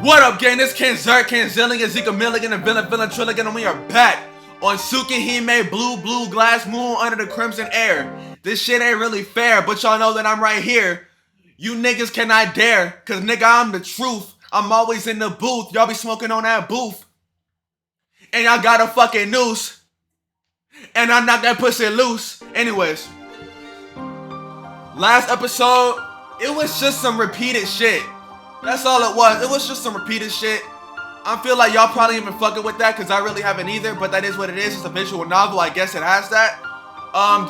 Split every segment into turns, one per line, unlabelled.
What up, gang? This KenZerk, KenZillion, Zika Milligan, and Villain Trilligan, and we are back on Tsukihime, Blue Glass Moon under the crimson air. This shit ain't really fair, but y'all know that I'm right here. You niggas cannot dare, cause nigga, I'm the truth. I'm always in the booth. Y'all be smoking on that booth. And y'all got a fucking noose. And I knocked that pussy loose. Anyways. Last episode, it was just some repeated shit. That's all it was. It was just some repeated shit. I feel like y'all probably ain't been fucking with that because I really haven't either, but that is what it is. It's a visual novel. I guess it has that.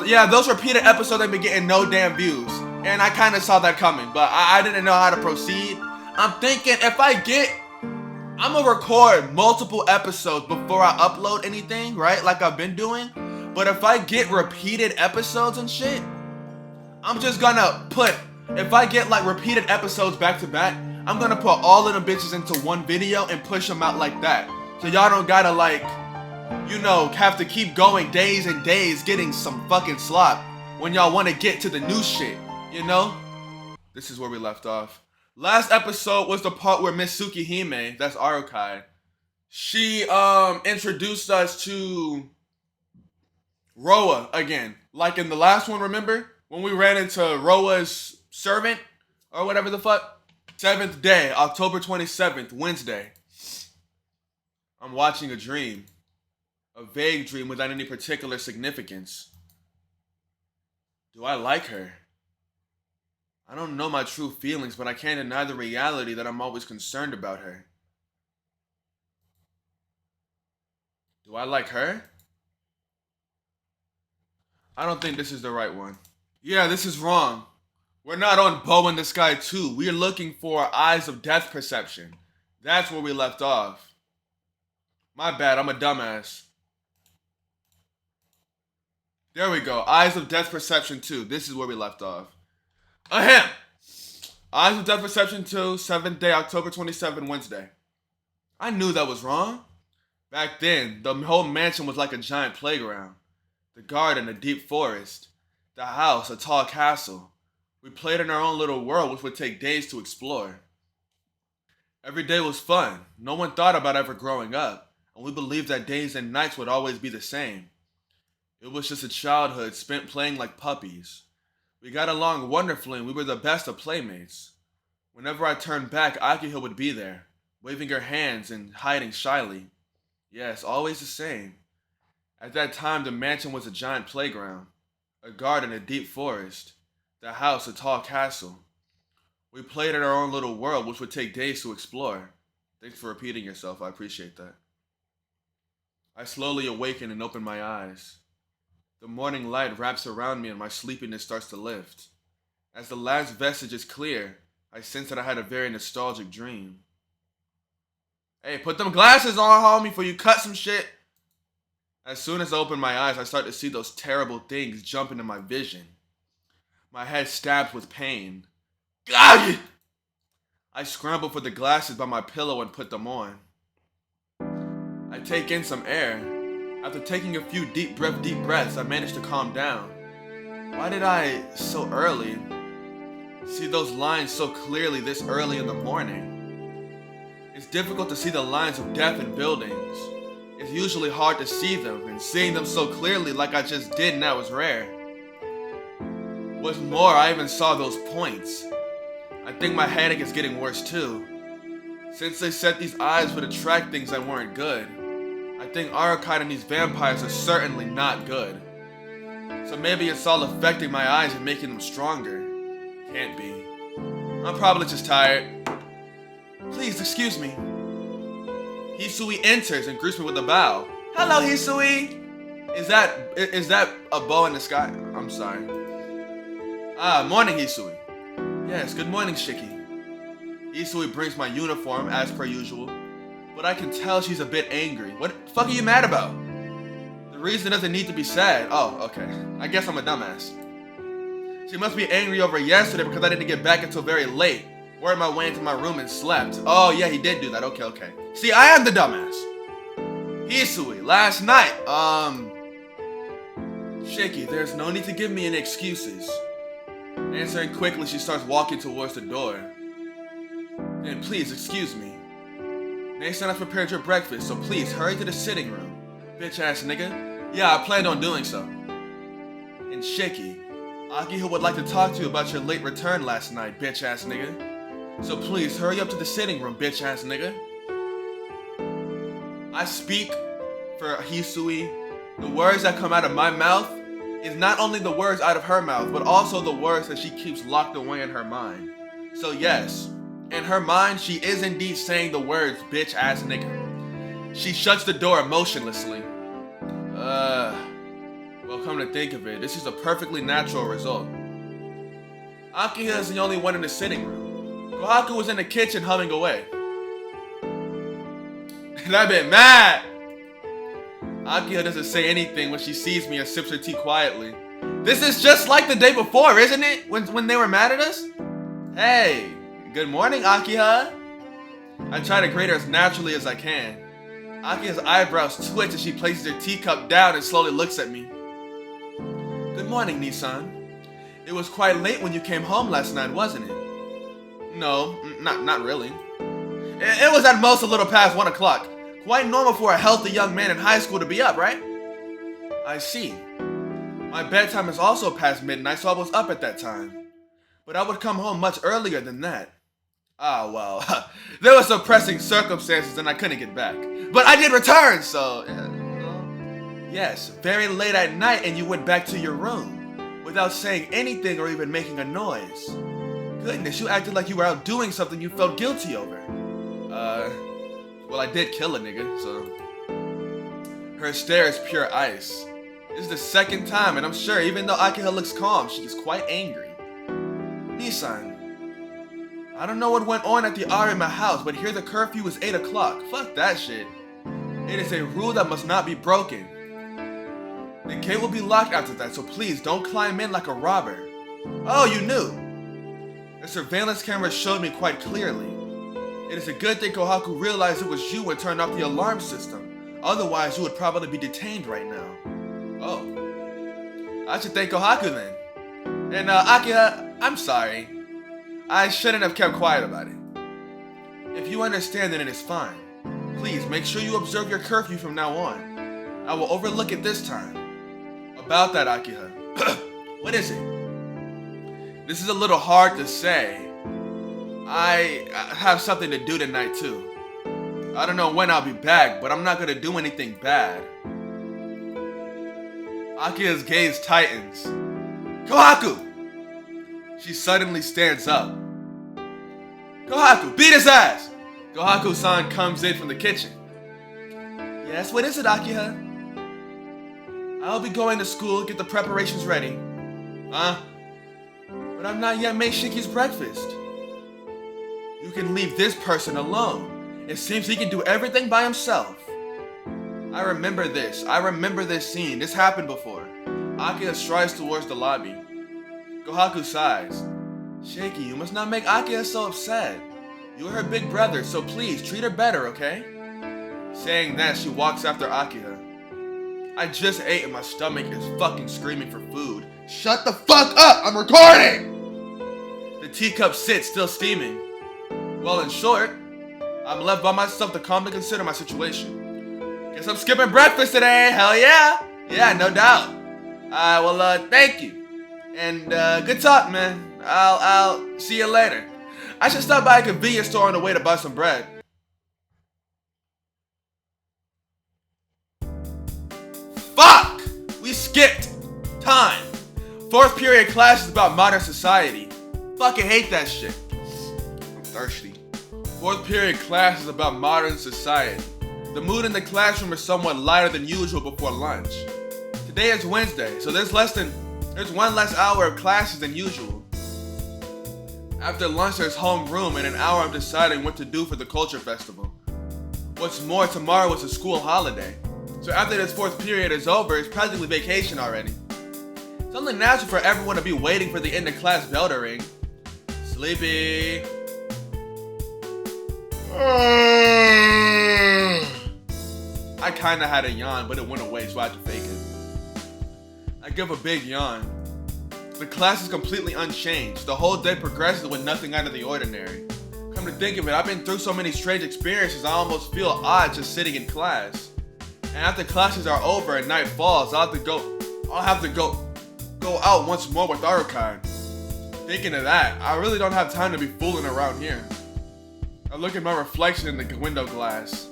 Yeah, those repeated episodes have been getting no damn views. And I kind of saw that coming, but I didn't know how to proceed. I'm thinking I'm gonna record multiple episodes before I upload anything, right? Like I've been doing. But if I get repeated episodes and shit, I'm just gonna if I get like repeated episodes back to back, I'm gonna put all of them bitches into one video and push them out like that. So y'all don't gotta like, you know, have to keep going days and days getting some fucking slop when y'all wanna get to the new shit, you know? This is where we left off. Last episode was the part where Miss Tsukihime, that's Arukai, she introduced us to Roa again. Like in the last one, remember? When we ran into Roa's servant, or whatever the fuck. 7th day, October 27th, Wednesday. I'm watching a dream. A vague dream without any particular significance. Do I like her? I don't know my true feelings, but I can't deny the reality that I'm always concerned about her. Do I like her? I don't think this is the right one. Yeah, this is wrong. We're not on Bow in the Sky 2. We're looking for Eyes of Death Perception. That's where we left off. My bad, I'm a dumbass. There we go. Eyes of Death Perception 2. This is where we left off. Ahem! Eyes of Death Perception 2, 7th day, October 27, Wednesday. I knew that was wrong. Back then, the whole mansion was like a giant playground. The garden, a deep forest. The house, a tall castle. We played in our own little world, which would take days to explore. Every day was fun. No one thought about ever growing up, and we believed that days and nights would always be the same. It was just a childhood spent playing like puppies. We got along wonderfully, and we were the best of playmates. Whenever I turned back, Akihiko would be there, waving her hands and hiding shyly. Yes, always the same. At that time, the mansion was a giant playground, a garden, a deep forest. The house, a tall castle. We played in our own little world, which would take days to explore. Thanks for repeating yourself, I appreciate that. I slowly awaken and open my eyes. The morning light wraps around me and my sleepiness starts to lift. As the last vestige is clear, I sense that I had a very nostalgic dream. Hey, put them glasses on, homie, before you cut some shit. As soon as I open my eyes, I start to see those terrible things jump into my vision. My head stabs with pain. Gah! I scramble for the glasses by my pillow and put them on. I take in some air. After taking a few deep breaths, I manage to calm down. Why did I, so early, see those lines so clearly this early in the morning? It's difficult to see the lines of death in buildings. It's usually hard to see them, and seeing them so clearly like I just did now is rare. What's more, I even saw those points. I think my headache is getting worse too. Since they said these eyes would attract things that weren't good, I think Arukai and these vampires are certainly not good. So maybe it's all affecting my eyes and making them stronger. Can't be. I'm probably just tired. Please, excuse me. Hisui enters and greets me with a bow. Hello, Hisui! Is that a bow in the sky? I'm sorry. Morning, Hisui. Yes, good morning, Shiki. Hisui brings my uniform, as per usual, but I can tell she's a bit angry. What the fuck are you mad about? The reason doesn't need to be said. Oh, okay. I guess I'm a dumbass. She must be angry over yesterday because I didn't get back until very late. Worked my way into my room and slept. Oh, yeah, he did do that. Okay. See, I am the dumbass. Hisui, last night, Shiki, there's no need to give me any excuses. Answering quickly, she starts walking towards the door. Then please, excuse me. Next time I prepared your breakfast, so please hurry to the sitting room. Bitch ass nigga. Yeah, I planned on doing so. And Shiki, Akiha would like to talk to you about your late return last night, bitch ass nigga. So please hurry up to the sitting room, bitch ass nigga. I speak for Hisui. The words that come out of my mouth is not only the words out of her mouth, but also the words that she keeps locked away in her mind. So yes, in her mind, she is indeed saying the words, bitch ass nigga. She shuts the door emotionlessly. Well, come to think of it, this is a perfectly natural result. Akiha is the only one in the sitting room. Kohaku was in the kitchen humming away. And I've been mad! Akiha doesn't say anything when she sees me and sips her tea quietly. This is just like the day before, isn't it? When they were mad at us? Hey, good morning, Akiha. I try to greet her as naturally as I can. Akiha's eyebrows twitch as she places her teacup down and slowly looks at me. Good morning, Nissan. It was quite late when you came home last night, wasn't it? No, not really. It was at most a little past 1 o'clock. Quite normal for a healthy young man in high school to be up, right? I see. My bedtime is also past midnight, so I was up at that time. But I would come home much earlier than that. Ah, well, there were some pressing circumstances and I couldn't get back. But I did return, so... Yes, very late at night and you went back to your room without saying anything or even making a noise. Goodness, you acted like you were out doing something you felt guilty over. Well, I did kill a nigga, so... Her stare is pure ice. This is the second time, and I'm sure even though Akiha looks calm, she is quite angry. Nissan, I don't know what went on at the Arima house, but here the curfew is 8 o'clock. Fuck that shit. It is a rule that must not be broken. The gate will be locked after that, so please don't climb in like a robber. Oh, you knew. The surveillance camera showed me quite clearly. It is a good thing Kohaku realized it was you and turned off the alarm system. Otherwise, you would probably be detained right now. Oh. I should thank Kohaku then. And Akiha, I'm sorry. I shouldn't have kept quiet about it. If you understand, then it is fine. Please, make sure you observe your curfew from now on. I will overlook it this time. About that, Akiha. What is it? This is a little hard to say. I have something to do tonight too. I don't know when I'll be back, but I'm not gonna do anything bad. Akiha's gaze tightens. Kohaku! She suddenly stands up. Kohaku, beat his ass! Kohaku-san comes in from the kitchen. Yes, what is it, Akiha? I'll be going to school, get the preparations ready. But I've not yet made Shiki's breakfast. You can leave this person alone. It seems he can do everything by himself. I remember this. I remember this scene. This happened before. Akiha strides towards the lobby. Kohaku sighs. Shiki, you must not make Akiha so upset. You are her big brother, so please treat her better, okay? Saying that, she walks after Akiha. I just ate and my stomach is fucking screaming for food. Shut the fuck up! I'm recording! The teacup sits, still steaming. Well, in short, I'm left by myself to calmly consider my situation. Guess I'm skipping breakfast today, hell yeah! Yeah, no doubt. Well, thank you. And, good talk, man. I'll see you later. I should stop by a convenience store on the way to buy some bread. Fuck! We skipped time. 4th period class is about modern society. Fucking hate that shit. I'm thirsty. 4th period class is about modern society. The mood in the classroom is somewhat lighter than usual before lunch. Today is Wednesday, so there's 1 less hour of classes than usual. After lunch there's homeroom and an hour of deciding what to do for the culture festival. What's more, tomorrow is a school holiday. So after this 4th period is over, it's practically vacation already. It's only natural for everyone to be waiting for the end of class bell to ring. Sleepy. I kinda had a yawn, but it went away, so I had to fake it. I give a big yawn. The class is completely unchanged. The whole day progresses with nothing out of the ordinary. Come to think of it, I've been through so many strange experiences, I almost feel odd just sitting in class. And after classes are over and night falls, I'll have to go out once more with Arukai. Thinking of that, I really don't have time to be fooling around here. I look at my reflection in the window glass.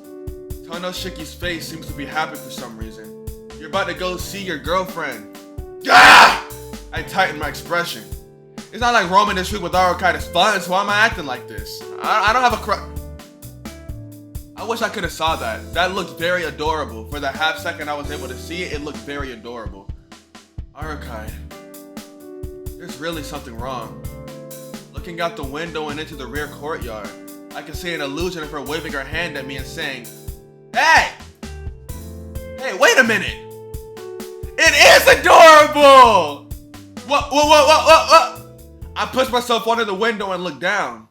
Tono Shiki's face seems to be happy for some reason. You're about to go see your girlfriend. Gah! I tighten my expression. It's not like roaming the street with Arukai is fun, so why am I acting like this? I don't have a crush. I wish I could have saw that. That looked very adorable. For the half second I was able to see it, it looked very adorable. Arukai, there's really something wrong. Looking out the window and into the rear courtyard, I can see an illusion of her waving her hand at me and saying, Hey! Hey, wait a minute! It is adorable! What? I push myself onto the window and look down.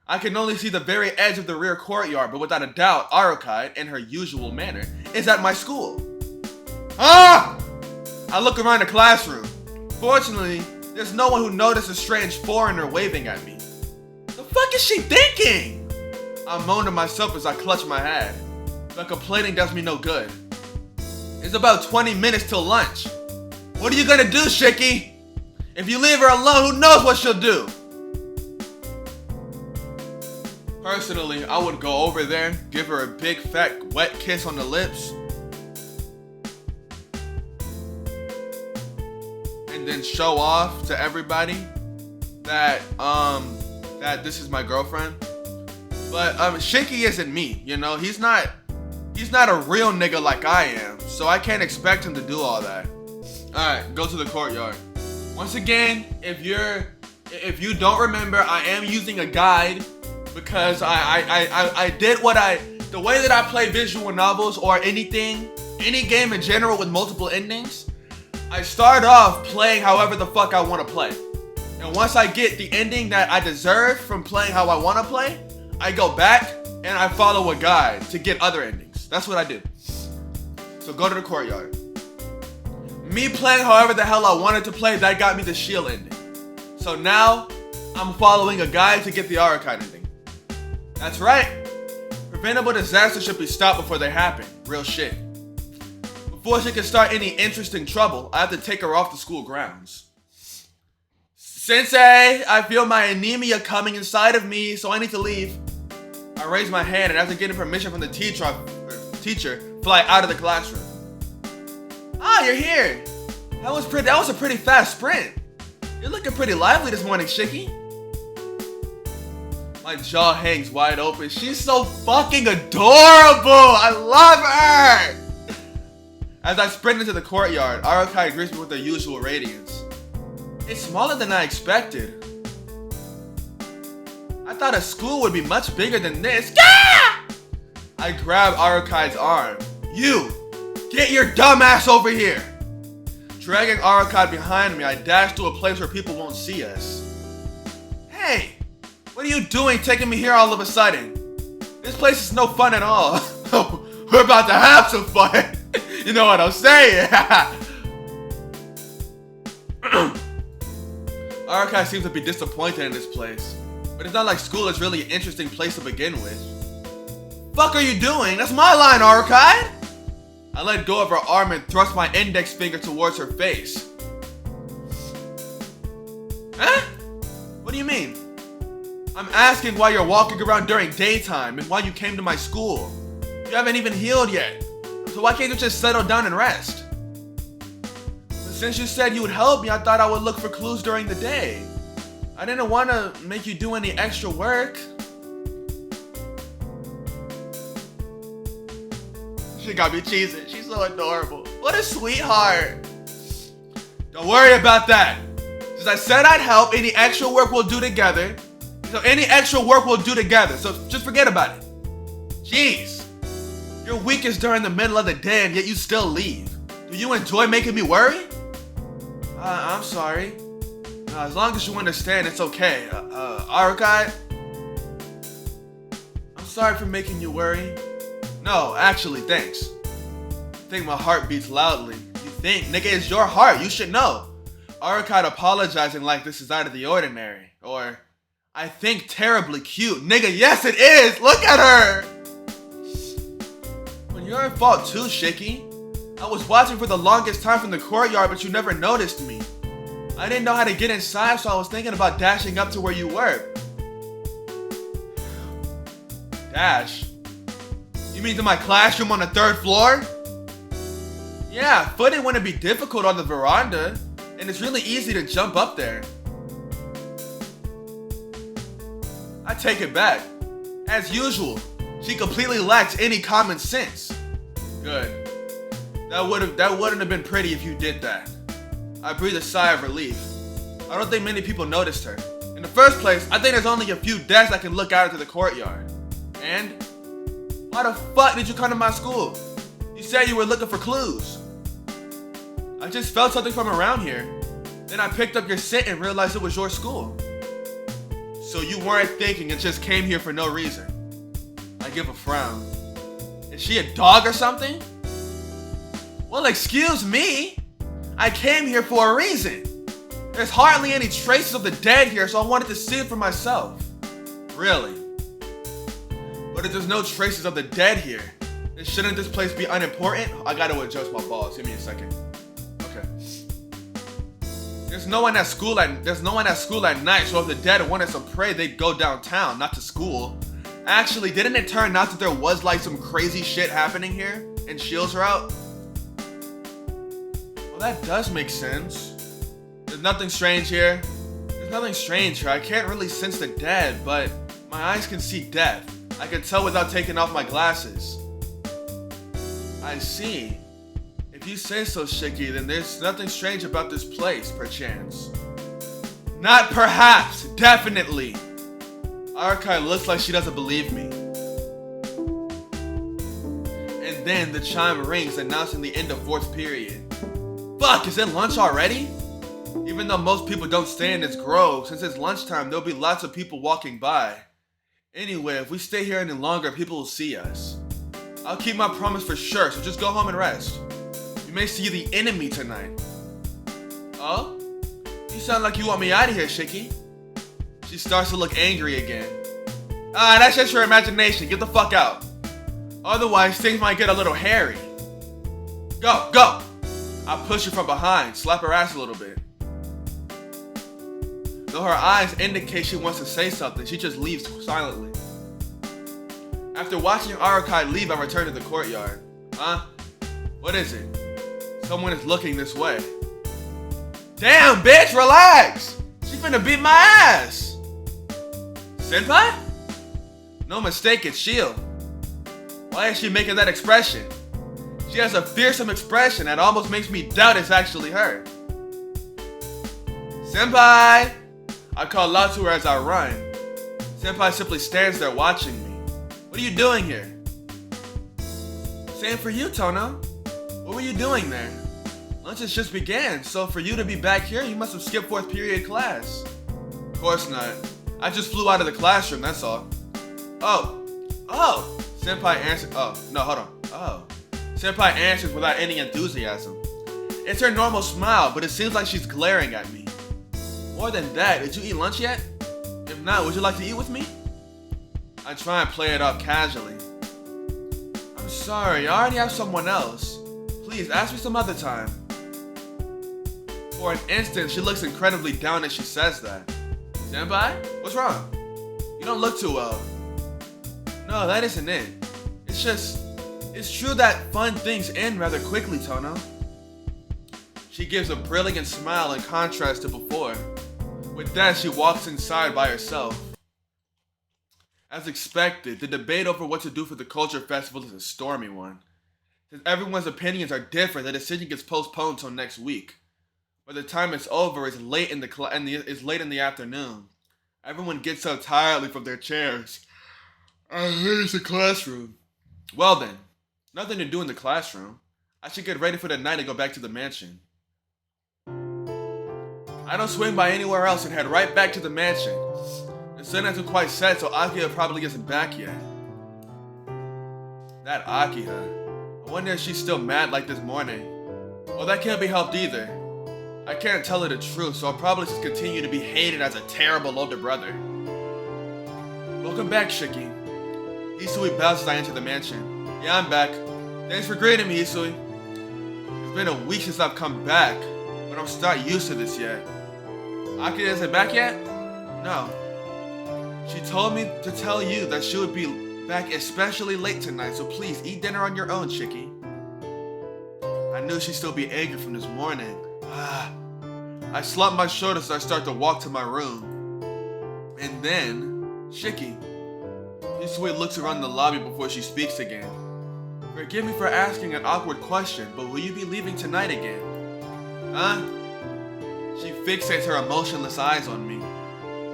I can only see the very edge of the rear courtyard, but without a doubt, Arukai, in her usual manner, is at my school. Ah! I look around the classroom. Fortunately, there's no one who noticed a strange foreigner waving at me. The fuck is she thinking? I moan to myself as I clutch my head. But complaining does me no good. It's about 20 minutes till lunch. What are you gonna do, Shiki? If you leave her alone, who knows what she'll do? Personally, I would go over there, give her a big fat wet kiss on the lips, and then show off to everybody that this is my girlfriend. But Shiki isn't me, you know. He's not a real nigga like I am, so I can't expect him to do all that. Alright, go to the courtyard. Once again, if you don't remember, I am using a guide because I did the way that I play visual novels or any game in general with multiple endings, I start off playing however the fuck I want to play. And once I get the ending that I deserve from playing how I want to play, I go back and I follow a guide to get other endings. That's what I do. So go to the courtyard. Me playing however the hell I wanted to play, that got me the shield ending. So now, I'm following a guide to get the Arukai ending. That's right. Preventable disasters should be stopped before they happen. Real shit. Before she can start any interesting trouble, I have to take her off the school grounds. Sensei, I feel my anemia coming inside of me, so I need to leave. I raise my hand and after getting permission from the teacher, fly out of the classroom. Ah, you're here. That was a pretty fast sprint. You're looking pretty lively this morning, Shiki. My jaw hangs wide open. She's so fucking adorable. I love her. As I sprint into the courtyard, Arukai greets me with her usual radiance. It's smaller than I expected. I thought a school would be much bigger than this. Yeah! I grab Arukai's arm. You! Get your dumb ass over here! Dragging Arukai behind me, I dash to a place where people won't see us. Hey! What are you doing taking me here all of a sudden? This place is no fun at all. We're about to have some fun. You know what I'm saying? Arukai seems to be disappointed in this place. But it's not like school is really an interesting place to begin with. Fuck are you doing? That's my line, Arukai! I let go of her arm and thrust my index finger towards her face. Huh? What do you mean? I'm asking why you're walking around during daytime and why you came to my school. You haven't even healed yet. So why can't you just settle down and rest? But since you said you would help me, I thought I would look for clues during the day. I didn't want to make you do any extra work. She got me cheesing. She's so adorable. What a sweetheart. Don't worry about that. Since I said I'd help, any extra work we'll do together. So just forget about it. Jeez. You're weakest during the middle of the day and yet you still leave. Do you enjoy making me worry? I'm sorry. As long as you understand, it's okay. Arukai? I'm sorry for making you worry. No, actually, thanks. I think my heart beats loudly. You think? Nigga, it's your heart. You should know. Arukai apologizing like this is out of the ordinary. Or, I think terribly cute. Nigga, yes it is! Look at her! Well, you're at fault too, Shiki. I was watching for the longest time from the courtyard, but you never noticed me. I didn't know how to get inside, so I was thinking about dashing up to where you were. Dash? You mean to my classroom on the 3rd floor? Yeah, footing wouldn't be difficult on the veranda, and it's really easy to jump up there. I take it back. As usual, she completely lacks any common sense. Good. That wouldn't have been pretty if you did that. I breathed a sigh of relief. I don't think many people noticed her. In the first place, I think there's only a few desks that can look out into the courtyard. And why the fuck did you come to my school? You said you were looking for clues. I just felt something from around here. Then I picked up your scent and realized it was your school. So you weren't thinking and just came here for no reason. I give a frown. Is she a dog or something? Well, excuse me. I came here for a reason. There's hardly any traces of the dead here, so I wanted to see it for myself. Really? But if there's no traces of the dead here, then shouldn't this place be unimportant? I gotta adjust my balls. Give me a second. Okay. There's no one at school at night, so if the dead wanted some prey, they'd go downtown, not to school. Actually, didn't it turn out that there was like some crazy shit happening here in Shields Route? Well, that does make sense. There's nothing strange here. I can't really sense the dead, but my eyes can see death. I can tell without taking off my glasses. I see. If you say so, Shiki, then there's nothing strange about this place, perchance. Not perhaps, definitely. Arkai looks like she doesn't believe me. And then the chime rings, announcing the end of 4th period. Fuck, is it lunch already? Even though most people don't stay in this grove, since it's lunchtime, there'll be lots of people walking by. Anyway, if we stay here any longer, people will see us. I'll keep my promise for sure, so just go home and rest. You may see the enemy tonight. Oh? You sound like you want me out of here, Shiki. She starts to look angry again. Ah, that's just your imagination. Get the fuck out. Otherwise, things might get a little hairy. Go, go! I push her from behind, slap her ass a little bit. Though her eyes indicate she wants to say something, she just leaves silently. After watching Arakai leave, I return to the courtyard. Huh? What is it? Someone is looking this way. Damn, bitch, relax! She finna beat my ass! Senpai? No mistake, it's Shield. Why is she making that expression? She has a fearsome expression that almost makes me doubt it's actually her. Senpai! I call out to her as I run. Senpai simply stands there watching me. What are you doing here? Same for you, Tono. What were you doing there? Lunch has just began, so for you to be back here, you must have skipped 4th period class. Of course not. I just flew out of the classroom, that's all. Oh! Senpai answers. Oh, no, hold on. Oh. Senpai answers without any enthusiasm. It's her normal smile, but it seems like she's glaring at me. More than that, did you eat lunch yet? If not, would you like to eat with me? I try and play it off casually. I'm sorry, I already have someone else. Please, ask me some other time. For an instant, she looks incredibly down as she says that. Senpai? What's wrong? You don't look too well. No, that isn't it. It's true that fun things end rather quickly, Tono. She gives a brilliant smile in contrast to before. With that, she walks inside by herself. As expected, the debate over what to do for the Culture Festival is a stormy one. Since everyone's opinions are different, the decision gets postponed till next week. By the time it's over, it's late in the afternoon. Everyone gets up tiredly from their chairs. Here's the classroom. Well then, nothing to do in the classroom. I should get ready for the night and go back to the mansion. I don't swing by anywhere else and head right back to the mansion. The sun hasn't quite set, so Akiha probably isn't back yet. That Akiha. I wonder if she's still mad like this morning. Well, that can't be helped either. I can't tell her the truth, so I'll probably just continue to be hated as a terrible older brother. Welcome back, Shiki. Hisui bows as I enter the mansion. Yeah, I'm back. Thanks for greeting me, Hisui. It's been a week since I've come back, but I'm still not used to this yet. Aki isn't back yet? No. She told me to tell you that she would be back especially late tonight, so please eat dinner on your own, Shiki. I knew she'd still be angry from this morning. I slump my shoulders as I start to walk to my room. And then, Shiki. Hisui looks around the lobby before she speaks again. Forgive me for asking an awkward question, but will you be leaving tonight again? Huh? She fixates her emotionless eyes on me.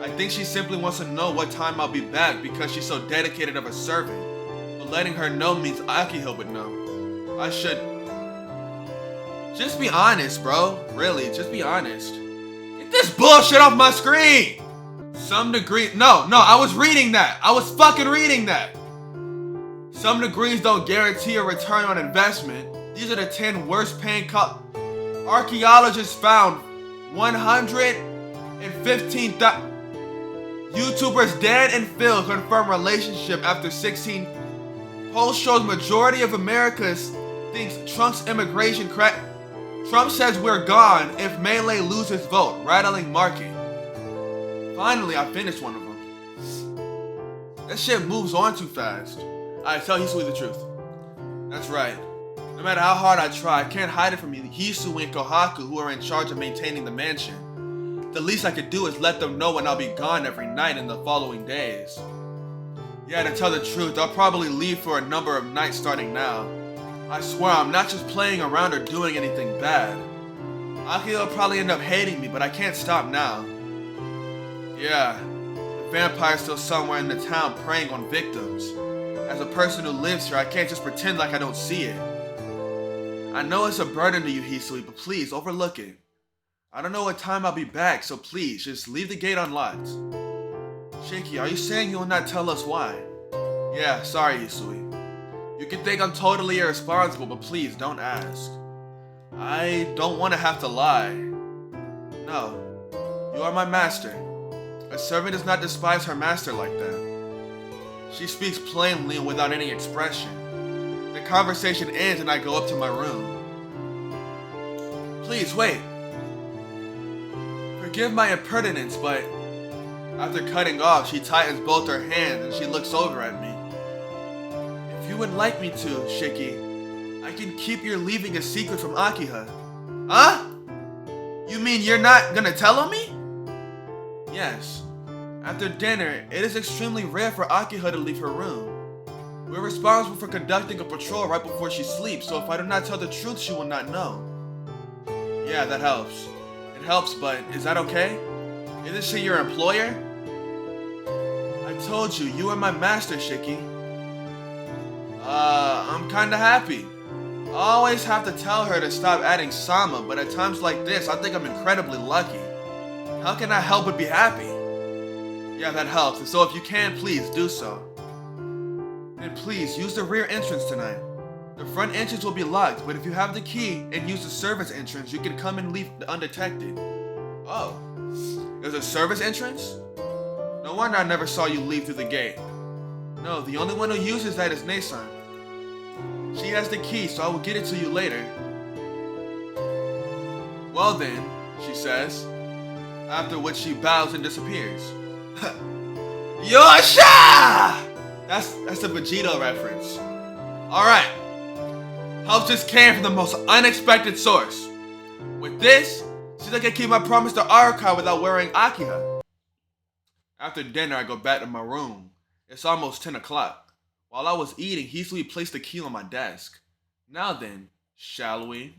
I think she simply wants to know what time I'll be back because she's so dedicated of a servant. But letting her know means Akihiko would know. I should... Just be honest, bro. Really, just be honest. Get this bullshit off my screen! Some degree... No, I was reading that. I was fucking reading that. Some degrees don't guarantee a return on investment. These are the 10 worst paying Archaeologists found 115,000... YouTubers Dan and Phil confirm relationship after 16... Poll shows majority of Americans thinks Trump's immigration crack... Trump says we're gone if Melee loses vote, rattling market. Finally, I finished one of them. That shit moves on too fast. I tell Hisui the truth. That's right. No matter how hard I try, I can't hide it from Hisui and Kohaku, who are in charge of maintaining the mansion. The least I could do is let them know when I'll be gone every night in the following days. Yeah, to tell the truth, I'll probably leave for a number of nights starting now. I swear I'm not just playing around or doing anything bad. Akio will probably end up hating me, but I can't stop now. Yeah, the vampire's still somewhere in the town preying on victims. As a person who lives here, I can't just pretend like I don't see it. I know it's a burden to you, Hisui, but please, overlook it. I don't know what time I'll be back, so please, just leave the gate unlocked. Shiki, are you saying you will not tell us why? Yeah, sorry, Hisui. You can think I'm totally irresponsible, but please, don't ask. I don't want to have to lie. No, you are my master. A servant does not despise her master like that. She speaks plainly and without any expression. The conversation ends and I go up to my room. Please, wait. Forgive my impertinence, but... After cutting off, she tightens both her hands and she looks over at me. If you would like me to, Shiki, I can keep your leaving a secret from Akiha. Huh? You mean you're not gonna tell on me? Yes. After dinner, it is extremely rare for Akiha to leave her room. We're responsible for conducting a patrol right before she sleeps, so if I do not tell the truth, she will not know. Yeah, that helps. It helps, but is that okay? Isn't she your employer? I told you, you are my master, Shiki. I'm kinda happy. I always have to tell her to stop adding Sama, but at times like this, I think I'm incredibly lucky. How can I help but be happy? Yeah, that helps, and so if you can, please do so. And please, use the rear entrance tonight. The front entrance will be locked, but if you have the key and use the service entrance, you can come and leave undetected. Oh, there's a service entrance? No wonder I never saw you leave through the gate. No, the only one who uses that is Nae-san. She has the key, so I will get it to you later. Well then, she says, after which she bows and disappears. Yosha! That's a Vegeta reference. Alright. Help just came from the most unexpected source. With this, since I can keep my promise to Arukai without worrying Akiha. After dinner, I go back to my room. It's almost 10 o'clock. While I was eating, Hisui placed the key on my desk. Now then, shall we?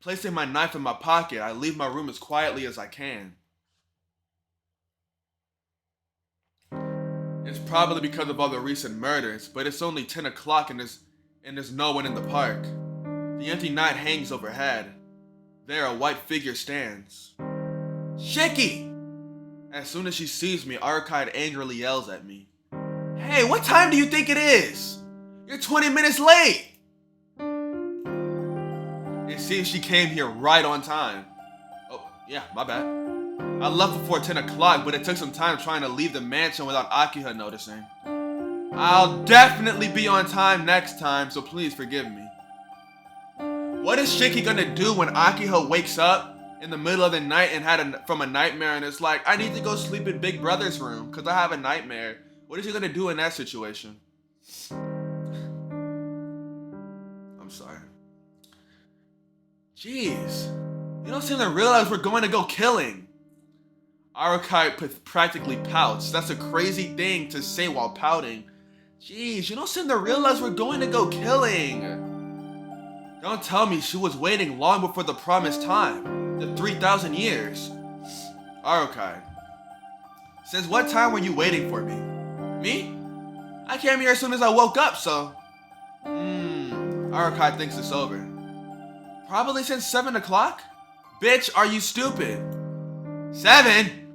Placing my knife in my pocket, I leave my room as quietly as I can. It's probably because of all the recent murders, but it's only 10 o'clock and there's no one in the park. The empty night hangs overhead. There a white figure stands. Shiki! As soon as she sees me, Arukai angrily yells at me. Hey, what time do you think it is? You're 20 minutes late! It seems she came here right on time. Oh, yeah, my bad. I left before 10 o'clock, but it took some time trying to leave the mansion without Akiha noticing. I'll definitely be on time next time, so please forgive me. What is Shiki gonna do when Akiha wakes up in the middle of the night and from a nightmare and it's like, I need to go sleep in Big Brother's room because I have a nightmare? What is he gonna do in that situation? I'm sorry. Jeez. You don't seem to realize we're going to go killing. Arukai practically pouts. That's a crazy thing to say while pouting. Jeez, you don't seem to realize we're going to go killing. Don't tell me she was waiting long before the promised time. The 3,000 years. Arukai. Since what time were you waiting for me? Me? I came here as soon as I woke up, so... Arukai thinks this over. Probably since 7 o'clock? Bitch, are you stupid? 7?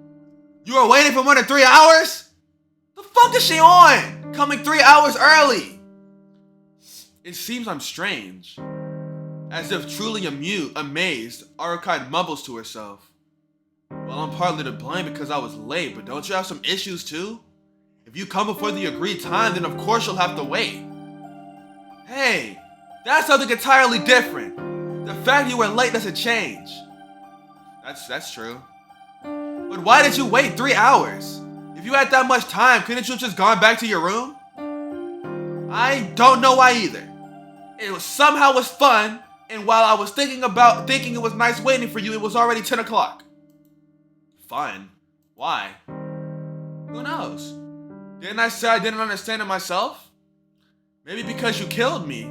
You were waiting for more than 3 hours? The fuck is she on? Coming 3 hours early. It seems I'm strange. As if truly amazed, Arukai mumbles to herself. Well, I'm partly to blame because I was late, but don't you have some issues too? If you come before the agreed time, then of course you'll have to wait. Hey, that's something entirely different. The fact you were late doesn't change. That's true. But why did you wait 3 hours? If you had that much time, couldn't you have just gone back to your room? I don't know why either. It somehow was fun, and while I was thinking it was nice waiting for you, it was already 10 o'clock. Fun? Why? Who knows? Didn't I say I didn't understand it myself? Maybe because you killed me.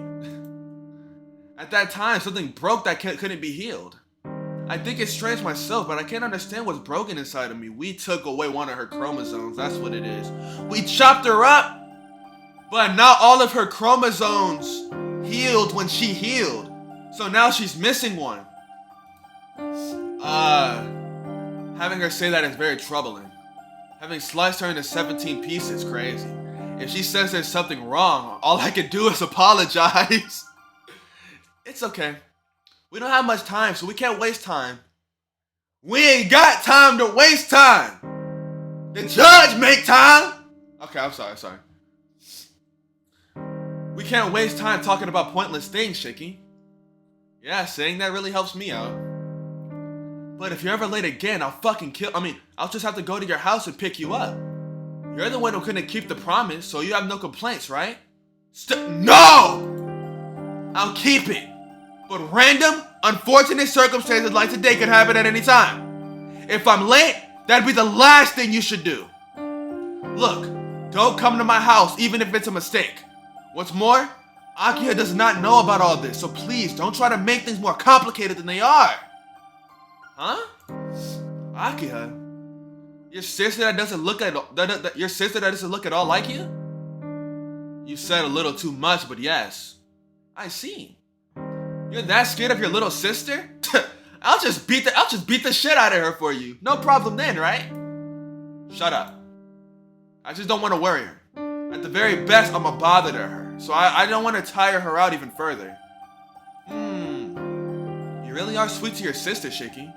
At that time, something broke that couldn't be healed. I think it's strange myself, but I can't understand what's broken inside of me. We took away one of her chromosomes, that's what it is. We chopped her up, but not all of her chromosomes healed when she healed. So now she's missing one. Having her say that is very troubling. Having sliced her into 17 pieces is crazy. If she says there's something wrong, all I can do is apologize. It's okay. We don't have much time, so we can't waste time. We ain't got time to waste time. The judge make time. Okay, I'm sorry. We can't waste time talking about pointless things, Shiki. Yeah, saying that really helps me out. But if you're ever late again, I'll just have to go to your house and pick you up. You're the one who couldn't keep the promise, so you have no complaints, right? No! I'll keep it. But random, unfortunate circumstances like today could happen at any time. If I'm late, that'd be the last thing you should do. Look, don't come to my house even if it's a mistake. What's more, Akiha does not know about all this, so please don't try to make things more complicated than they are. Huh? Akiha? Your sister that doesn't look at all like you? You said a little too much, but yes. I see. You're that scared of your little sister? I'll just beat the shit out of her for you. No problem then, right? Shut up. I just don't want to worry her. At the very best, I'm a bother to her, so I don't want to tire her out even further. You really are sweet to your sister, Shiki.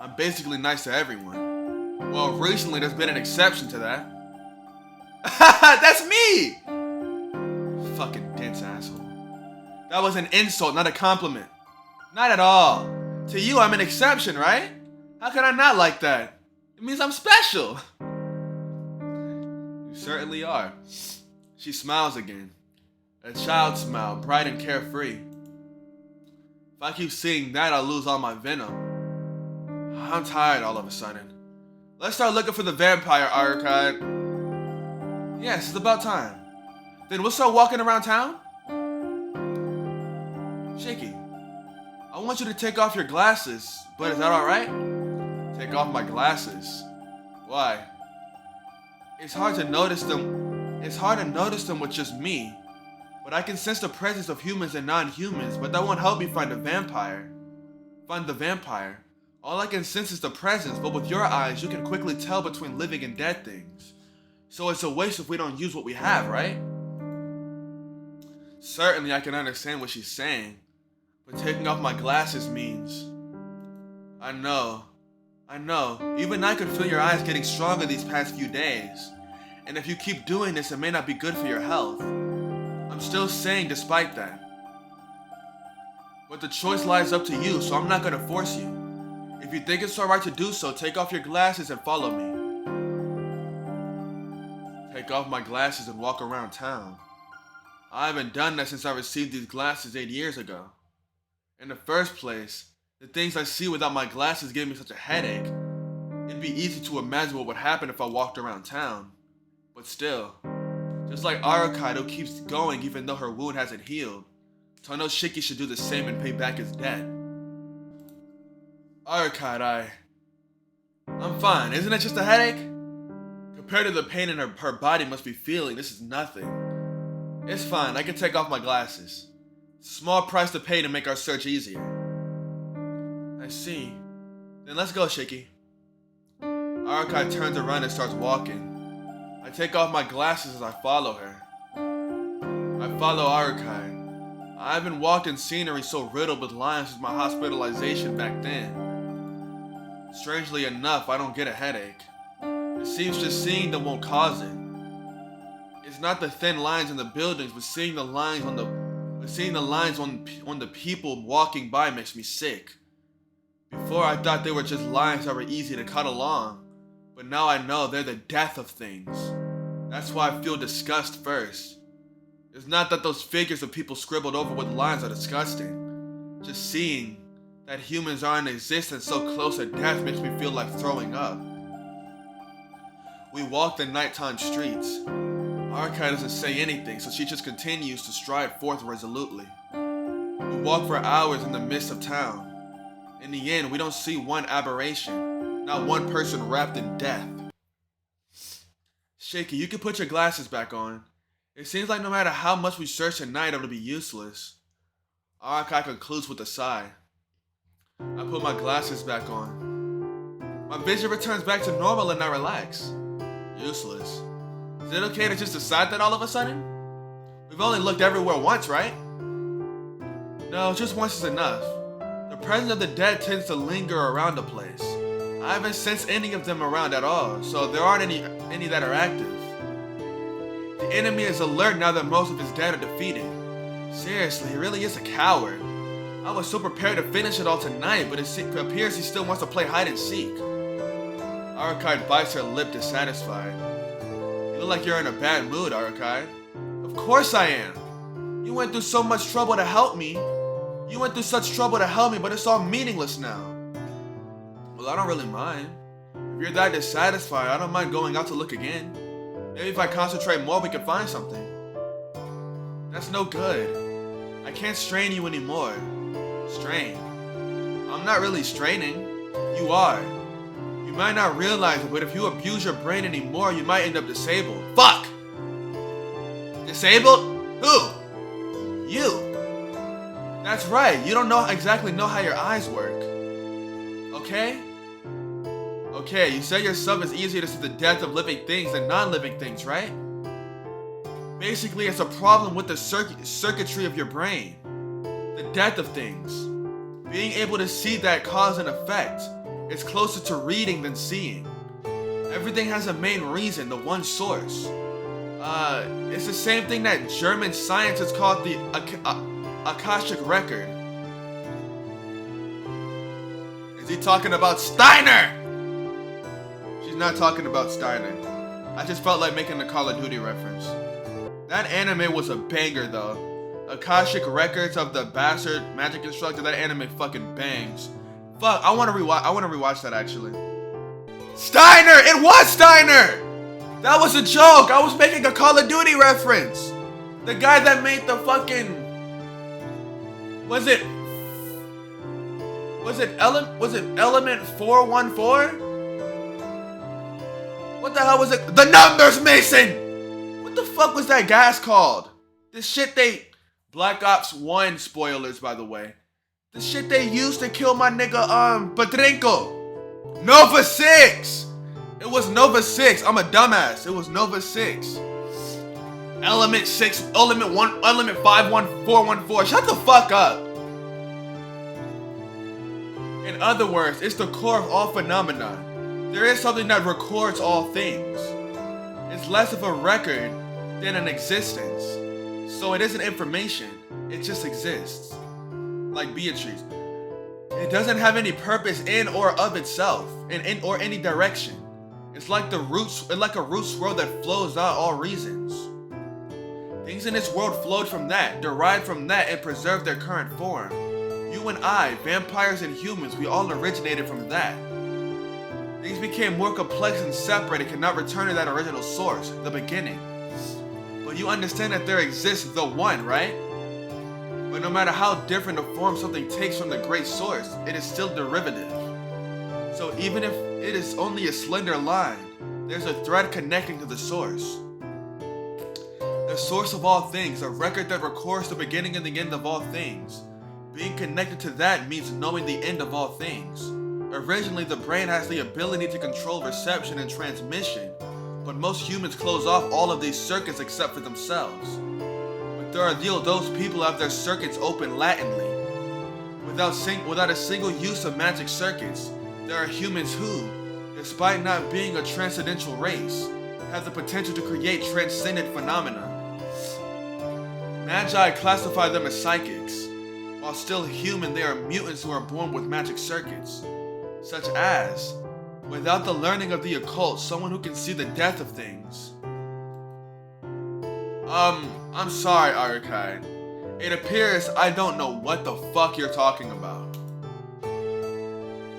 I'm basically nice to everyone. Well, recently there's been an exception to that. That's me! Fucking dense asshole. That was an insult, not a compliment. Not at all. To you, I'm an exception, right? How can I not like that? It means I'm special. You certainly are. She smiles again. A child smile, bright and carefree. If I keep seeing that, I'll lose all my venom. I'm tired all of a sudden. Let's start looking for the vampire, Arukai. Yes, it's about time. Then we'll start walking around town? Shiki, I want you to take off your glasses, but is that alright? Take off my glasses. Why? It's hard to notice them with just me. But I can sense the presence of humans and non-humans, but that won't help me find the vampire. All I can sense is the presence, but with your eyes, you can quickly tell between living and dead things. So it's a waste if we don't use what we have, right? Certainly I can understand what she's saying, but taking off my glasses means... I know I know, even I could feel your eyes getting stronger these past few days. And if you keep doing this, it may not be good for your health. I'm still saying despite that. But the choice lies up to you, so I'm not gonna force you. If you think it's alright to do so, take off your glasses and follow me. Take off my glasses and walk around town. I haven't done that since I received these glasses 8 years ago. In the first place, the things I see without my glasses give me such a headache. It'd be easy to imagine what would happen if I walked around town. But still, just like Arukaido keeps going even though her wound hasn't healed, so I know Shiki should do the same and pay back his debt. Arukaido, I'm fine, isn't it just a headache? Compared to the pain in her body must be feeling, this is nothing. It's fine, I can take off my glasses. Small price to pay to make our search easier. I see. Then let's go, Shiki. Arukai turns around and starts walking. I take off my glasses as I follow her. I follow Arukai. I haven't walked in scenery so riddled with lines since my hospitalization back then. Strangely enough, I don't get a headache. It seems just seeing them won't cause it. It's not the thin lines in the buildings, but seeing the lines on the people walking by makes me sick. Before I thought they were just lines that were easy to cut along, but now I know they're the death of things. That's why I feel disgust first. It's not that those figures of people scribbled over with lines are disgusting. Just seeing that humans are in existence so close to death makes me feel like throwing up. We walk the nighttime streets. Arukai doesn't say anything, so she just continues to stride forth resolutely. We walk for hours in the midst of town. In the end, we don't see one aberration, not one person wrapped in death. Shiki, you can put your glasses back on. It seems like no matter how much we search at night, it'll be useless. Arukai concludes with a sigh. I put my glasses back on. My vision returns back to normal and I relax. Useless. Is it okay to just decide that all of a sudden? We've only looked everywhere once, right? No, just once is enough. The presence of the dead tends to linger around the place. I haven't sensed any of them around at all, so there aren't any that are active. The enemy is alert now that most of his dead are defeated. Seriously, he really is a coward. I was so prepared to finish it all tonight, but it appears he still wants to play hide and seek. Arukai bites her lip dissatisfied. You look like you're in a bad mood, Arukai. Of course I am. You went through so much trouble to help me. You went through such trouble to help me, but it's all meaningless now. Well, I don't really mind. If you're that dissatisfied, I don't mind going out to look again. Maybe if I concentrate more, we can find something. That's no good. I can't strain you anymore. Strain? I'm not really straining. You are. You might not realize it, but if you abuse your brain anymore, you might end up disabled. Fuck! Disabled? Who? You. That's right, you don't exactly know how your eyes work. Okay? Okay, you said yourself it's easier to see the death of living things than non-living things, right? Basically, it's a problem with the circuitry of your brain. The death of things. Being able to see that cause and effect. It's closer to reading than seeing. Everything has a main reason, the one source. It's the same thing that German scientists called the Akashic Record. Is he talking about Steiner? She's not talking about Steiner. I just felt like making a Call of Duty reference. That anime was a banger though. Akashic Records of the Bastard Magic Instructor, that anime fucking bangs. Fuck, I wanna rewatch that actually. Steiner! It was Steiner! That was a joke! I was making a Call of Duty reference! The guy that made the fucking... Was it Element 414? What the hell was it? The Numbers Mason! What the fuck was that gas called? This shit Black Ops 1 spoilers, by the way. The shit they used to kill my nigga, Petrenko. Nova 6! It was Nova 6. I'm a dumbass. It was Nova 6. Element 6, Element 1, Element 51414. Shut the fuck up. In other words, it's the core of all phenomena. There is something that records all things. It's less of a record than an existence. So it isn't information, it just exists. Like Beatrice. It doesn't have any purpose in or of itself, in or any direction. It's like a root swirl that flows out all reasons. Things in this world flowed from that, derived from that, and preserved their current form. You and I, vampires and humans, we all originated from that. Things became more complex and separate and cannot return to that original source, the beginning. But you understand that there exists the one, right? But no matter how different a form something takes from the great source, it is still derivative. So even if it is only a slender line, there's a thread connecting to the source. The source of all things, a record that records the beginning and the end of all things. Being connected to that means knowing the end of all things. Originally, the brain has the ability to control reception and transmission, but most humans close off all of these circuits except for themselves. But there are those people who have their circuits open latently. Without a single use of magic circuits, there are humans who, despite not being a transcendental race, have the potential to create transcendent phenomena. Magi classify them as psychics. While still human, they are mutants who are born with magic circuits. Such as, without the learning of the occult, someone who can see the depth of things. I'm sorry, Archive. It appears I don't know what the fuck you're talking about.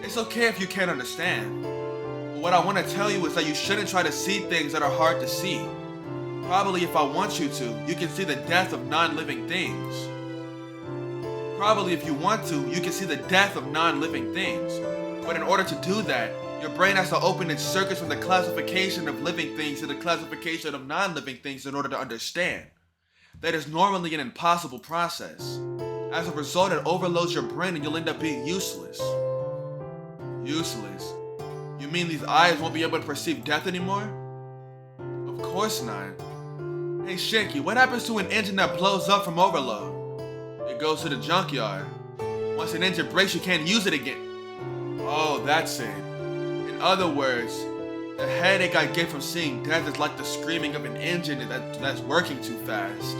It's okay if you can't understand. But what I want to tell you is that you shouldn't try to see things that are hard to see. Probably if I want you to, you can see the death of non-living things. Probably if you want to, you can see the death of non-living things. But in order to do that, your brain has to open its circuits from the classification of living things to the classification of non-living things in order to understand. That is normally an impossible process. As a result, it overloads your brain and you'll end up being useless. Useless? You mean these eyes won't be able to perceive death anymore? Of course not. Hey Shiki, what happens to an engine that blows up from overload? It goes to the junkyard. Once an engine breaks, you can't use it again. Oh, that's it. In other words, the headache I get from seeing death is like the screaming of an engine that's working too fast.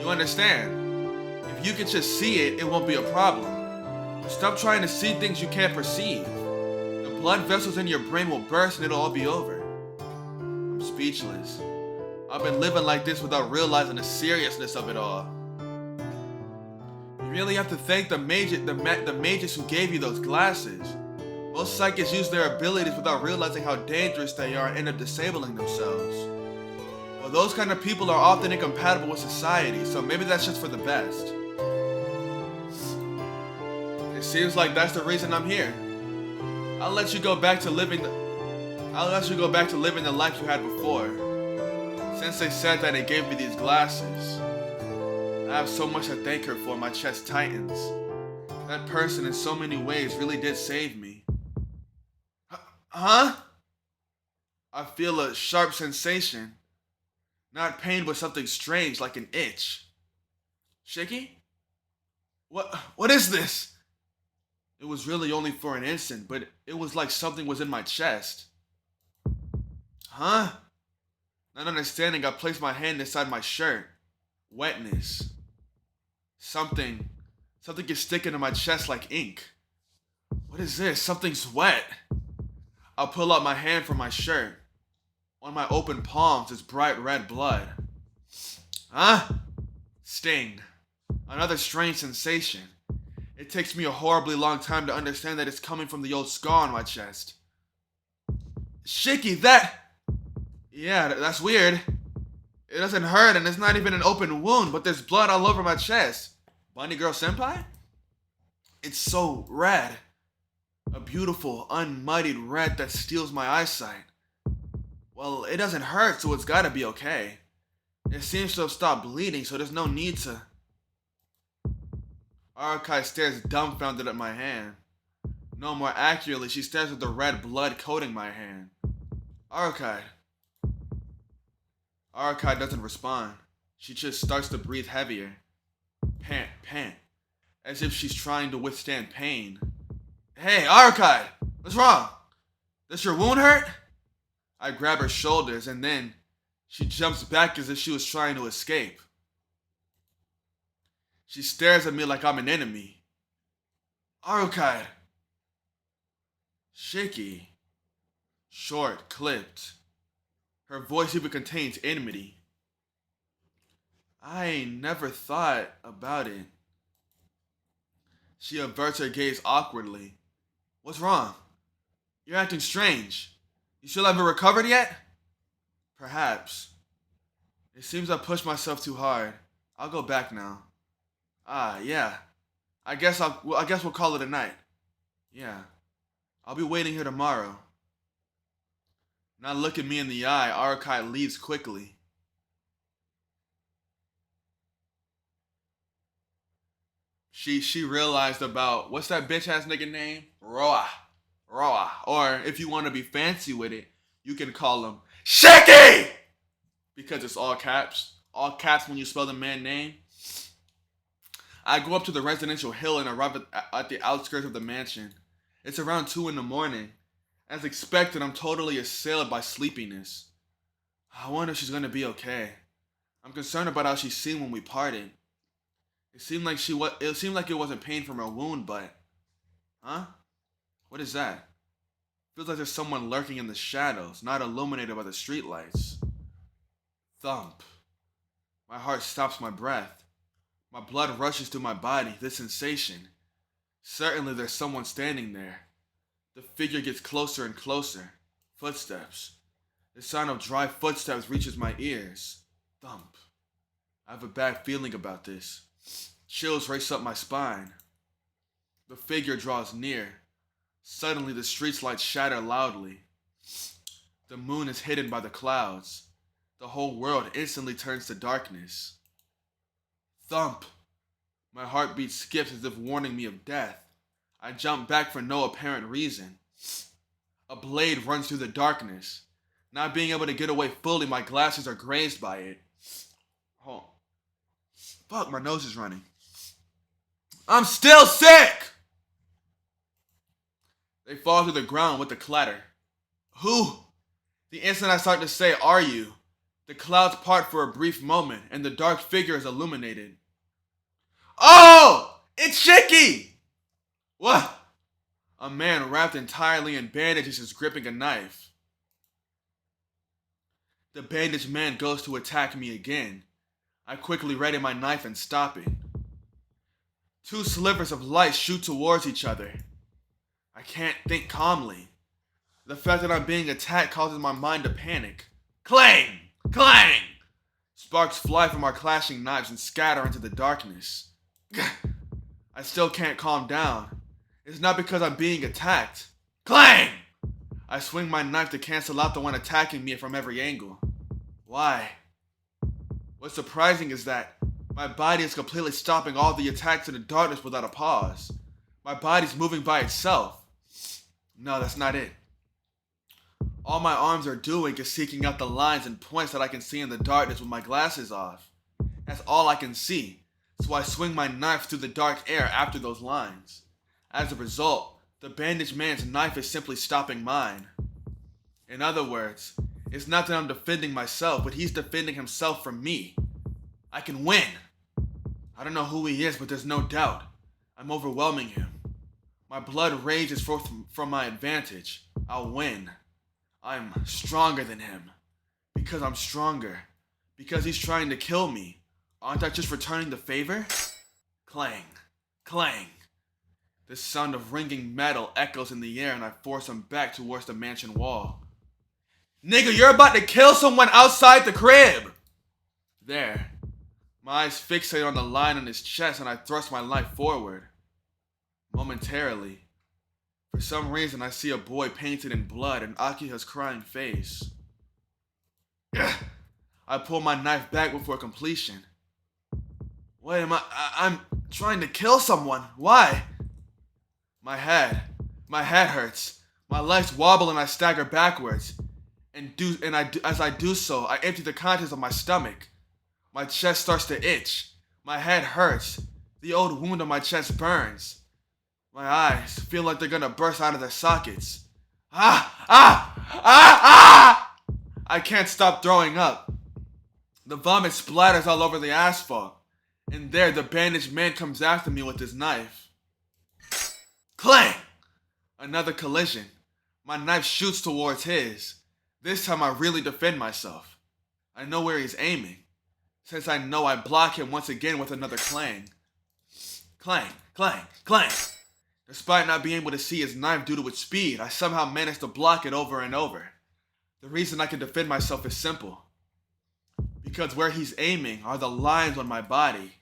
You understand? If you can just see it, it won't be a problem. But stop trying to see things you can't perceive. The blood vessels in your brain will burst and it'll all be over. I'm speechless. I've been living like this without realizing the seriousness of it all. You really have to thank the mages who gave you those glasses. Most psychics use their abilities without realizing how dangerous they are and end up disabling themselves. Well, those kind of people are often incompatible with society, so maybe that's just for the best. It seems like that's the reason I'm here. I'll let you go back to living the life you had before. Since they said that, they gave me these glasses. I have so much to thank her for, my chest tightens. That person in so many ways really did save me. Huh? I feel a sharp sensation. Not pain, but something strange, like an itch. Shiki? What is this? It was really only for an instant, but it was like something was in my chest. Huh? Not understanding, I placed my hand inside my shirt. Wetness. Something is sticking to my chest like ink. What is this? Something's wet. I'll pull out my hand from my shirt. On my open palms is bright red blood. Huh? Sting. Another strange sensation. It takes me a horribly long time to understand that it's coming from the old scar on my chest. Shiki, yeah, that's weird. It doesn't hurt and it's not even an open wound, but there's blood all over my chest. Bunny Girl Senpai? It's so red. A beautiful, unmuddied red that steals my eyesight. Well, it doesn't hurt, so it's gotta be okay. It seems to have stopped bleeding, so there's no need to... Arakai stares dumbfounded at my hand. No, more accurately, she stares at the red blood coating my hand. Arakai doesn't respond. She just starts to breathe heavier. Pant. as if she's trying to withstand pain. Hey, Arukai! What's wrong? Does your wound hurt? I grab her shoulders and then she jumps back as if she was trying to escape. She stares at me like I'm an enemy. Arukai! Shiki. Short, clipped. Her voice even contains enmity. I never thought about it. She averts her gaze awkwardly. What's wrong? You're acting strange. You still haven't recovered yet? Perhaps. It seems I pushed myself too hard. I'll go back now. Yeah. I guess we'll call it a night. Yeah. I'll be waiting here tomorrow. Not looking me in the eye, Arukai leaves quickly. She realized about, what's that bitch ass nigga name? Roa. Or if you want to be fancy with it, you can call him Shiki! Because it's all caps. All caps when you spell the man name. I go up to the residential hill and arrive at the outskirts of the mansion. It's around 2 a.m. As expected, I'm totally assailed by sleepiness. I wonder if she's gonna be okay. I'm concerned about how she seemed when we parted. It seemed like it wasn't pain from her wound, but... Huh? What is that? Feels like there's someone lurking in the shadows, not illuminated by the streetlights. Thump. My heart stops my breath. My blood rushes through my body, this sensation. Certainly there's someone standing there. The figure gets closer and closer. Footsteps. The sound of dry footsteps reaches my ears. Thump. I have a bad feeling about this. Chills race up my spine. The figure draws near. Suddenly the street's lights shatter loudly. The moon is hidden by the clouds. The whole world instantly turns to darkness. Thump! My heartbeat skips as if warning me of death. I jump back for no apparent reason. A blade runs through the darkness. Not being able to get away fully, my glasses are grazed by it. Oh. Fuck, my nose is running. I'm still sick! They fall to the ground with a clatter. Who? The instant I start to say, are you? The clouds part for a brief moment, and the dark figure is illuminated. Oh! It's Shiki! What? A man wrapped entirely in bandages is gripping a knife. The bandaged man goes to attack me again. I quickly ready my knife and stop it. 2 slivers of light shoot towards each other. I can't think calmly. The fact that I'm being attacked causes my mind to panic. Clang! Clang! Sparks fly from our clashing knives and scatter into the darkness. I still can't calm down. It's not because I'm being attacked. Clang! I swing my knife to cancel out the one attacking me from every angle. Why? What's surprising is that my body is completely stopping all the attacks in the darkness without a pause. My body's moving by itself. No, that's not it. All my arms are doing is seeking out the lines and points that I can see in the darkness with my glasses off. That's all I can see, so I swing my knife through the dark air after those lines. As a result, the bandaged man's knife is simply stopping mine. In other words, it's not that I'm defending myself, but he's defending himself from me. I can win. I don't know who he is, but there's no doubt. I'm overwhelming him. My blood rages forth from my advantage. I'll win. I'm stronger than him. Because I'm stronger. Because he's trying to kill me. Aren't I just returning the favor? Clang. Clang. The sound of ringing metal echoes in the air and I force him back towards the mansion wall. Nigga, you're about to kill someone outside the crib! There. My eyes fixate on the line on his chest and I thrust my knife forward. Momentarily. For some reason, I see a boy painted in blood and Akiha's crying face. I pull my knife back before completion. Wait, I'm trying to kill someone. Why? My head hurts. My legs wobble and I stagger backwards. As I do so, I empty the contents of my stomach. My chest starts to itch. My head hurts. The old wound on my chest burns. My eyes feel like they're gonna burst out of their sockets. Ah! Ah! Ah! Ah! I can't stop throwing up. The vomit splatters all over the asphalt. And there, the bandaged man comes after me with his knife. Clang! Another collision. My knife shoots towards his. This time I really defend myself. I know where he's aiming. Since I know, I block him once again with another clang. Clang, clang, clang. Despite not being able to see his knife due to its speed, I somehow managed to block it over and over. The reason I can defend myself is simple. Because where he's aiming are the lines on my body.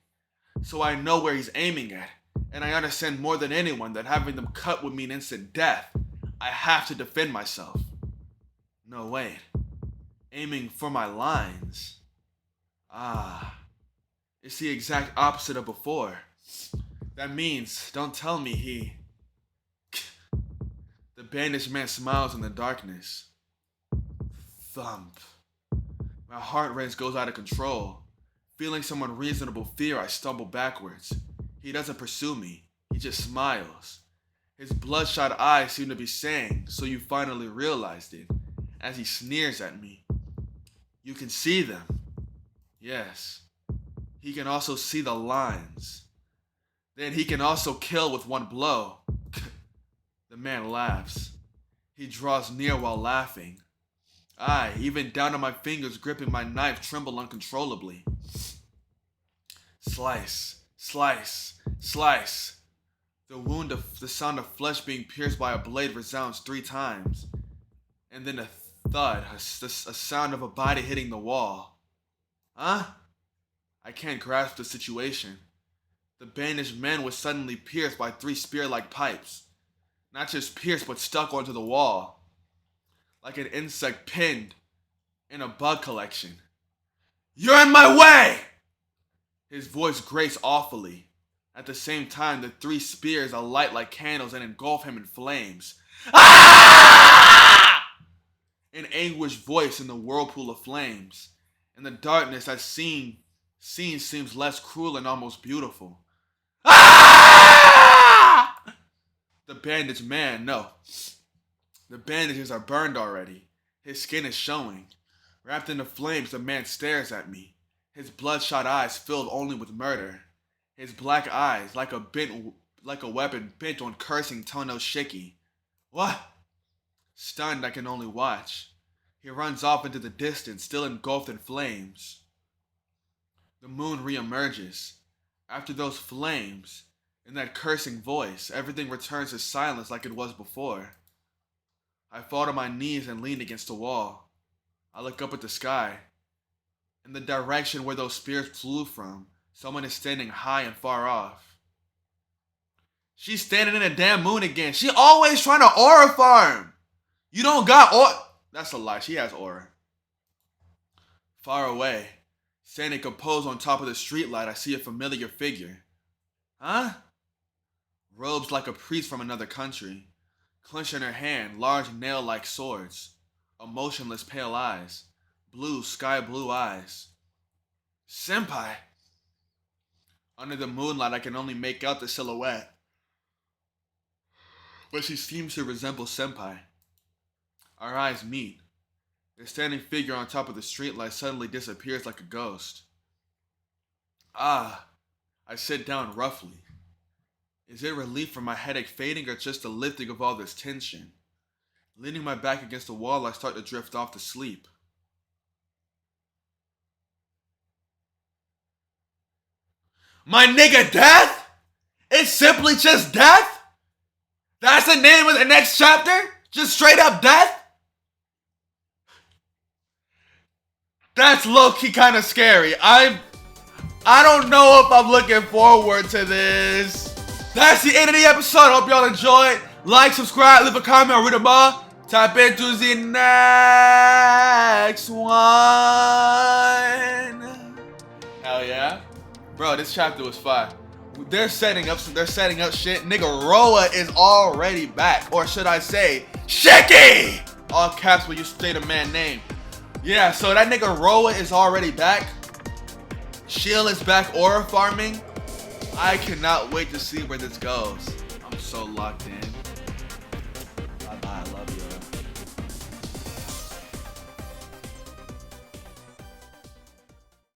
So I know where he's aiming at, and I understand more than anyone that having them cut would mean instant death. I have to defend myself. No, wait. Aiming for my lines. Ah. It's the exact opposite of before. That means, don't tell me he... The bandaged man smiles in the darkness. Thump. My heart rate goes out of control. Feeling some unreasonable fear, I stumble backwards. He doesn't pursue me. He just smiles. His bloodshot eyes seem to be saying, "So you finally realized it," as he sneers at me. You can see them. Yes. He can also see the lines. Then he can also kill with one blow. The man laughs. He draws near while laughing. I, even down to my fingers gripping my knife, tremble uncontrollably. Slice, slice, slice. The sound of flesh being pierced by a blade resounds 3 times. And then a thud, a sound of a body hitting the wall. Huh? I can't grasp the situation. The bandaged man was suddenly pierced by 3 spear-like pipes. Not just pierced, but stuck onto the wall. Like an insect pinned in a bug collection. You're in my way! His voice grates awfully. At the same time, the 3 spears alight like candles and engulf him in flames. Ah! An anguished voice in the whirlpool of flames. In the darkness, that scene seems less cruel and almost beautiful. Ah! The bandaged man, no. The bandages are burned already. His skin is showing. Wrapped in the flames, the man stares at me. His bloodshot eyes filled only with murder. His black eyes like a weapon bent on cursing Tono Shiki. What? Stunned, I can only watch. He runs off into the distance, still engulfed in flames. The moon reemerges. After those flames, in that cursing voice, everything returns to silence like it was before. I fall to my knees and lean against the wall. I look up at the sky. In the direction where those spears flew from, someone is standing high and far off. She's standing in a damn moon again. She always trying to aura farm. You don't got aura. That's a lie. She has aura. Far away, standing composed on top of the streetlight, I see a familiar figure. Huh? Robes like a priest from another country. Clenched in her hand, large nail-like swords. Emotionless pale eyes. Blue, sky blue eyes. Senpai! Under the moonlight, I can only make out the silhouette. But she seems to resemble Senpai. Our eyes meet. The standing figure on top of the streetlight suddenly disappears like a ghost. Ah, I sit down roughly. Is it relief from my headache fading or just the lifting of all this tension? Leaning my back against the wall, I start to drift off to sleep. My nigga, death? It's simply just death? That's the name of the next chapter? Just straight up death? That's low-key kind of scary. I don't know if I'm looking forward to this. That's the end of the episode. I hope y'all enjoyed. Like, subscribe, leave a comment, read them all. Tap into the next one. Hell yeah. Bro, this chapter was fire. They're setting up shit. Nigga Roa is already back. Or should I say, Shiki! All caps when you state a man name. Yeah, so that nigga Roa is already back. Shield is back aura farming. I cannot wait to see where this goes. I'm so locked in.